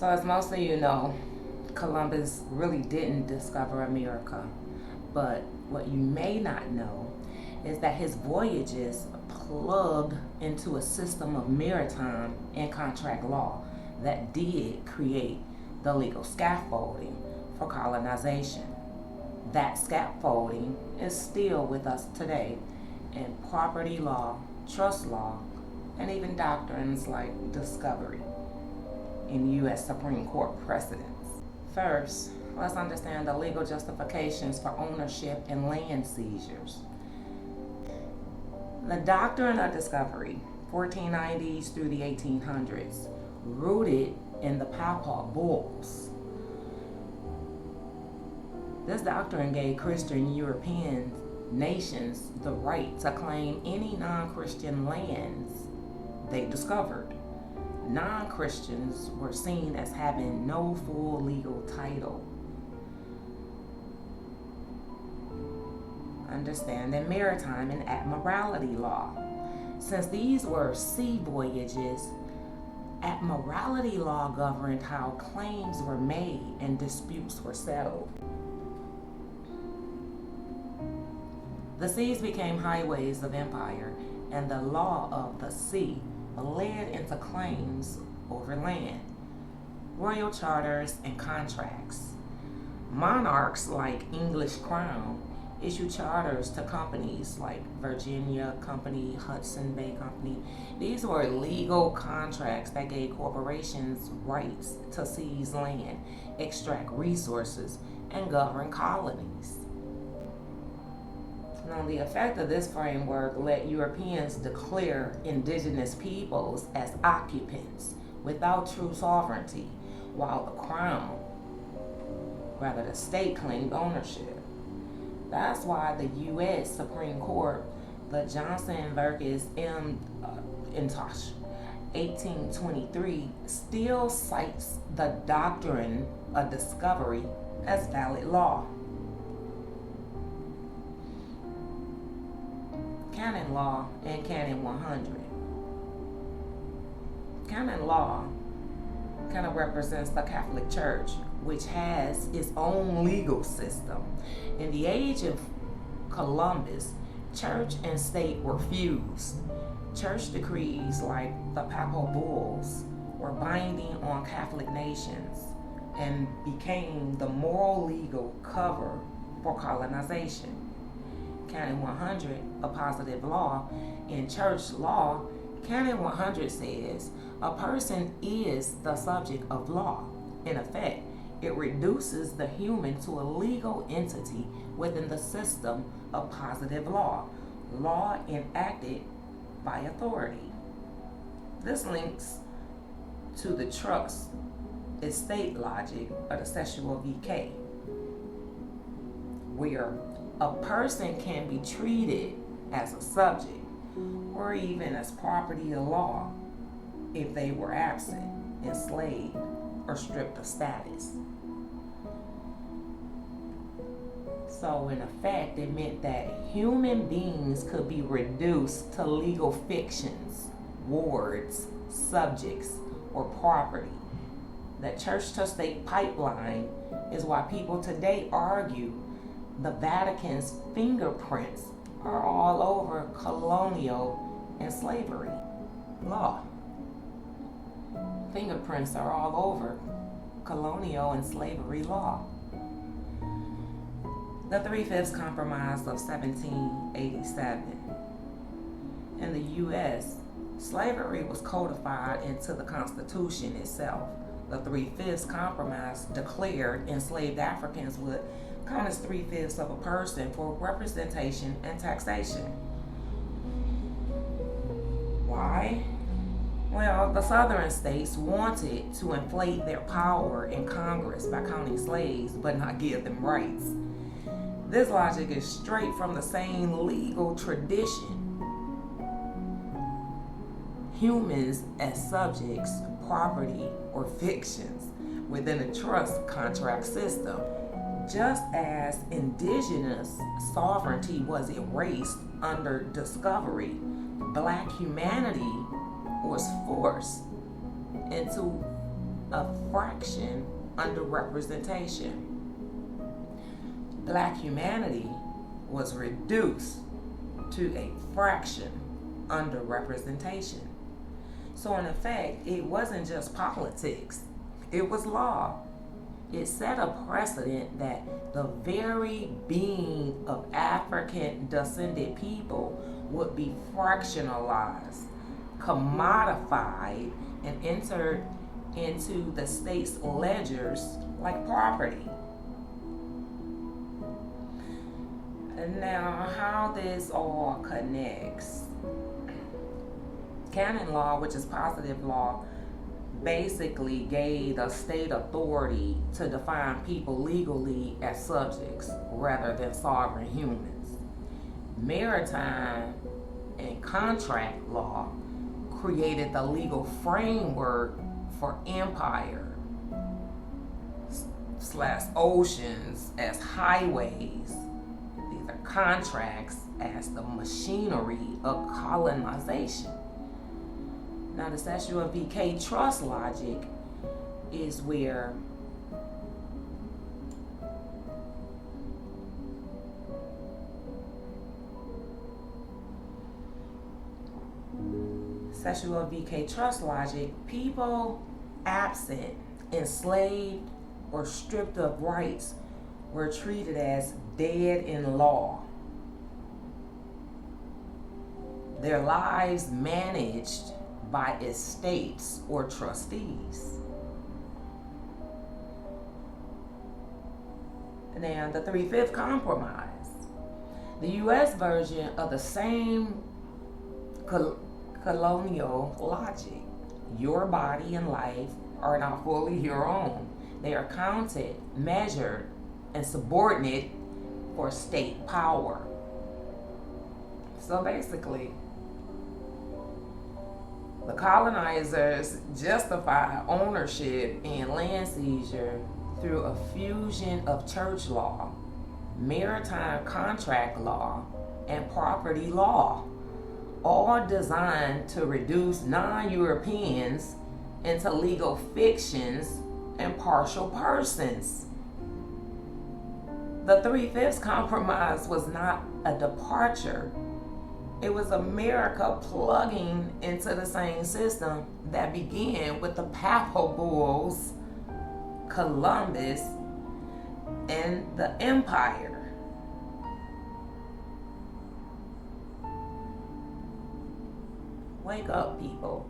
So as most of you know, Columbus really didn't discover America. But what you may not know is that his voyages plugged into a system of maritime and contract law that did create the legal scaffolding for colonization. That scaffolding is still with us today in property law, trust law, and even doctrines like discovery in U.S. Supreme Court precedents. First, let's understand the legal justifications for ownership and land seizures. The doctrine of discovery, 1490s through the 1800s, rooted in the papal bulls. This doctrine gave Christian European nations the right to claim any non-Christian lands they discovered. Non-Christians were seen as having no full legal title. Understanding maritime and admiralty law. Since these were sea voyages, admiralty law governed how claims were made and disputes were settled. The seas became highways of empire, and the law of the sea led into claims over land, royal charters, and contracts. Monarchs like English Crown issued charters to companies like Virginia Company, Hudson Bay Company. These were legal contracts that gave corporations rights to seize land, extract resources, and govern colonies. Now, the effect of this framework let Europeans declare indigenous peoples as occupants without true sovereignty, while the crown, rather the state, claimed ownership. That's why the U.S. Supreme Court, the Johnson versus Intosh, 1823, still cites the doctrine of discovery as valid law. Canon law and Canon 100. Canon law kind of represents the Catholic Church, which has its own legal system. In the age of Columbus, church and state were fused. Church decrees like the papal bulls were binding on Catholic nations and became the moral legal cover for colonization. Canon 100, a positive law. In church law, Canon 100 says a person is the subject of law. In effect, it reduces the human to a legal entity within the system of positive law, law enacted by authority. This links to the trust estate logic of the sexual decay, where a person can be treated as a subject or even as property of law if they were absent, enslaved, or stripped of status. So in effect, it meant that human beings could be reduced to legal fictions, wards, subjects, or property. The church-to-state pipeline is why people today argue the Vatican's fingerprints are all over colonial and slavery law. Fingerprints are all over colonial and slavery law. The 3/5 Compromise of 1787. In the U.S., slavery was codified into the Constitution itself. The 3/5 Compromise declared enslaved Africans would count as 3/5 of a person for representation and taxation. Why? Well, the southern states wanted to inflate their power in Congress by counting slaves but not give them rights. This logic is straight from the same legal tradition. Humans as subjects, property, or fictions within a trust contract system. Just as indigenous sovereignty was erased under discovery, Black humanity was forced into a fraction under representation. Black humanity was reduced to a fraction under representation. So in effect, it wasn't just politics, it was law. It set a precedent that the very being of African descended people would be fractionalized, commodified, and entered into the state's ledgers like property. And now, how this all connects. Canon law, which is positive law, basically gave the state authority to define people legally as subjects rather than sovereign humans. Maritime and contract law created the legal framework for empire / oceans as highways. These are contracts as the machinery of colonization. Now, the statute of VK trust logic is where people absent, enslaved, or stripped of rights were treated as dead in law. Their lives managed by estates or trustees. Now, the 3/5 compromise. The U.S. version of the same colonial logic. Your body and life are not fully your own. They are counted, measured, and subordinate for state power. So basically, the colonizers justify ownership and land seizure through a fusion of church law, maritime contract law, and property law, all designed to reduce non-Europeans into legal fictions and partial persons. The 3/5 compromise was not a departure. It was America plugging into the same system that began with the papal bulls, Columbus, and the empire. Wake up, people.